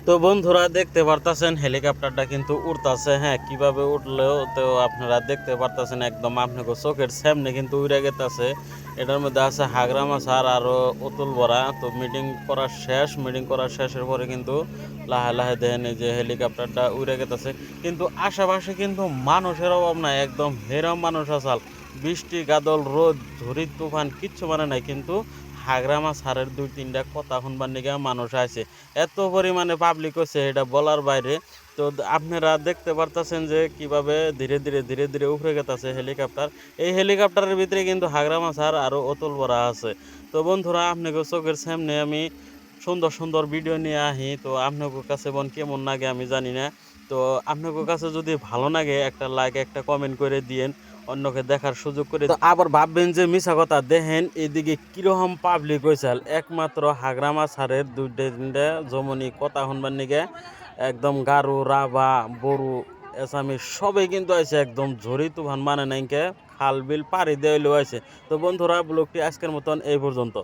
তো বন্ধুরা দেখতে পারতাছেন হেলিকপ্টারটা কিন্তু উড়তাছে। হ্যাঁ, কিভাবে উঠলেও তো আপনারা দেখতে পারতাছেন, একদম আপনাকে চোখের সামনে কিন্তু উড়ে গেতাছে। এটার মধ্যে আছে হাগরামা স্যার আরও অতুল বরা। তো মিটিং করার শেষের পরে কিন্তু লাহে লাহে দেখেন এই যে হেলিকপ্টারটা উড়ে গেতাছে। কিন্তু আশেপাশে কিন্তু মানুষের অভাব নাই, একদম হেরম মানুষ আসাল। বৃষ্টি গাদল রোদ ঝড়ি তুফান কিচ্ছু মানে নাই, কিন্তু হাগরামা স্যারের ২-৩টা কথা শুনবার নিগা মানুষ আছে। এত পরিমাণে পাবলিক হচ্ছে এটা বলার বাইরে। তো আপনারা দেখতে পারতেছেন যে কিভাবে ধীরে ধীরে উপরে গেতেছে হেলিকপ্টার। এই হেলিকপ্টারের ভিতরে কিন্তু হাগরামা স্যার আরও অতুল বরা আছে। তো বন্ধুরা, আপনাকে চোখের সামনে আমি সুন্দর সুন্দর ভিডিও নিয়ে আহি। তো আপনাদের কাছে কেমন লাগে আমি জানি না। তো আপনাদের কাছে যদি ভালো লাগে একটা লাইক একটা কমেন্ট করে দিয়েন, অন্যকে দেখার সুযোগ করে। তো আবার ভাববেন যে মিছা কথা, দেখেন এদিকে কিরকম পাবলিক হয়েছে। একমাত্র হাগরামা স্যারের ২-৩টা জমনি কথা শুনবার নিগে একদম গারো রাভা বড়ু এসামি সবাই কিন্তু আছে, একদম ঝড়ি তুফান মানে নাইকে খাল বিল পাড়ি দেওয়া আছে। তো বন্ধুরা, ব্লগটি আজকের মতন এই পর্যন্ত।